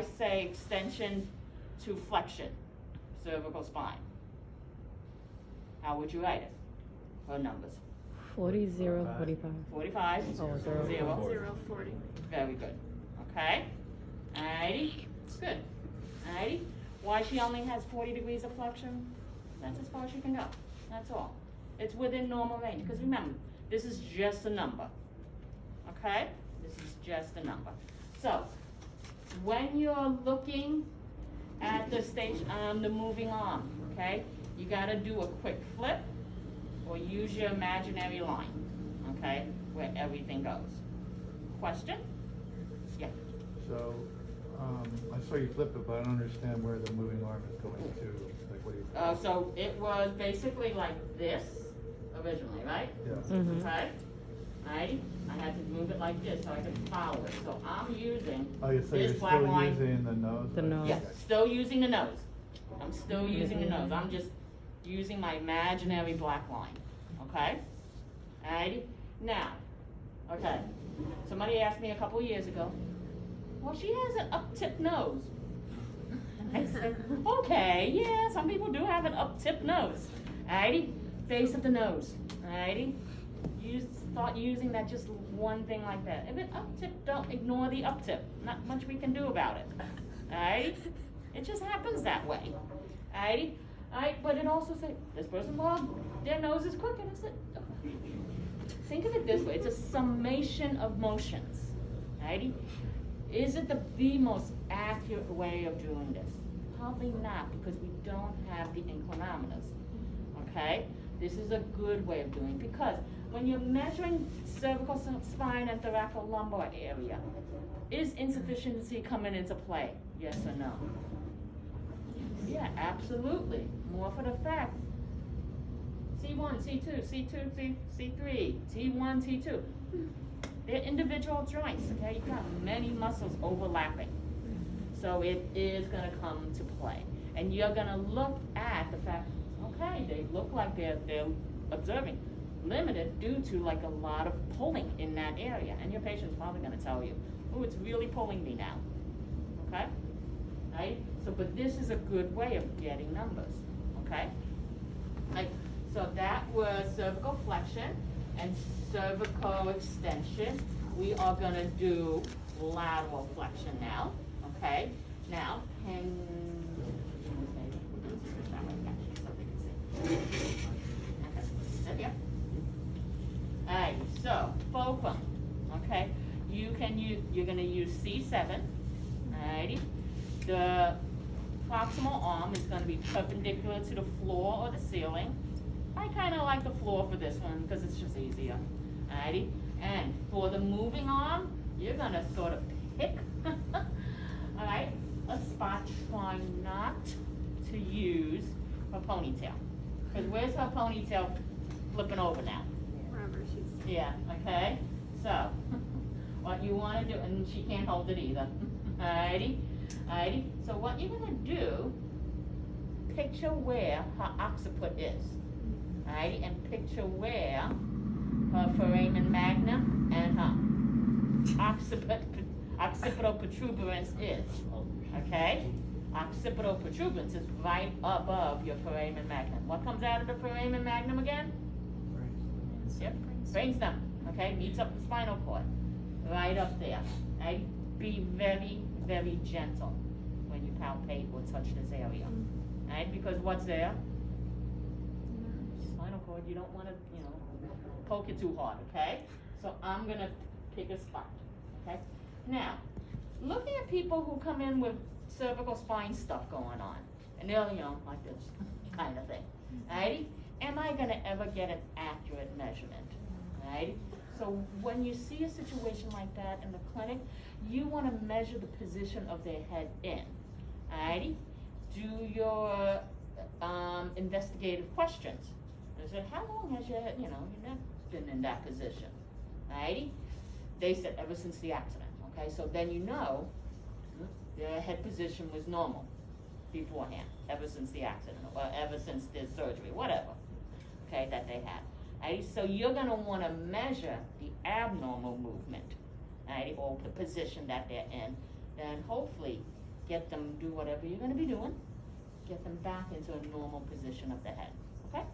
I say extension to flexion, cervical spine, how would you write it? Her numbers. 40, 0, 45. 45, Oh, 0, 0, 40. very good, okay? Alrighty, good, alrighty. Why she only has 40 degrees of flexion? That's as far as she can go, that's all. It's within normal range, because remember, this is just a number, okay? This is just a number. So, when you're looking at the the moving arm, okay? You gotta do a quick flip, or use your imaginary line, okay? Where everything goes. Question? Yeah. So, I saw you flip it, but I don't understand where the moving arm is going to, like what do you? So it was basically like this originally, right? Yeah. Mm-hmm. Okay? Alrighty? I had to move it like this so I could follow it. So I'm using Oh, you say you're this black still line. using the nose? The nose. Yes, still using the nose. I'm still using the nose. I'm just using my imaginary black line. Okay? Alrighty? Now, okay. Somebody asked me a couple years ago, well, she has an up-tip nose. I said, okay, yeah, some people do have an up-tip nose. Alrighty? Base of the nose. Alrighty? Start using that just one thing like that. If it up-tip, don't ignore the up-tip. Not much we can do about it. Alright? It just happens that way. Alrighty? Alright, but it also says, this person, well, their nose is crooked. I said, think of it this way. It's a summation of motions. Alrighty? Is it the most accurate way of doing this? Probably not, because we don't have the inclinometers. Okay? This is a good way of doing it, because when you're measuring cervical spine and thoracolumbar area, is insufficiency coming into play? Yes or no? Yeah, absolutely. More for the fact. C1, C2, C2, C3, T1, T2. They're individual joints, okay? You've got many muscles overlapping. So it is gonna come to play. And you're gonna look at the fact, okay, they look like they're observing limited due to like a lot of pulling in that area. And your patient's probably gonna tell you, oh, it's really pulling me now, okay? Right? So, but this is a good way of getting numbers, okay? Like, so that was cervical flexion and cervical extension. We are gonna do lateral flexion now, okay? Now, Alright, so fulcrum, okay? You're gonna use C7, alrighty? The proximal arm is gonna be perpendicular to the floor or the ceiling. I kinda like the floor for this one, because it's just easier, alrighty? And for the moving arm, you're gonna sort of pick, alright, a spot, try not to use her ponytail. Because where's her ponytail flipping over now? Wherever she's. Yeah, okay, so, what you wanna do, and she can't hold it either, alrighty? Alrighty, so what you're gonna do, picture where her occiput is, alrighty, and picture where her foramen magnum and her occipital protuberance is, okay? Occipital protuberance is right above your foramen magnum. What comes out of the foramen magnum again? Yep, brainstem, okay, meets up the spinal cord, right up there, right? Be very, very gentle when you palpate or touch this area, right? Because what's there? Spinal cord, you don't wanna, poke it too hard, okay? So I'm gonna pick a spot, okay? Now, looking at people who come in with cervical spine stuff going on, and they're, like this kind of thing, alrighty? Am I gonna ever get an accurate measurement, right? So when you see a situation like that in the clinic, you wanna measure the position of their head in, alrighty? Do your investigative questions. I said, how long has your head, your neck been in that position, alrighty? They said, ever since the accident, okay? So then their head position was normal beforehand, ever since the accident, or ever since their surgery, whatever, okay, that they had. Right? So you're gonna wanna measure the abnormal movement, right, or the position that they're in, then hopefully get them, do whatever you're gonna be doing, get them back into a normal position of the head, okay?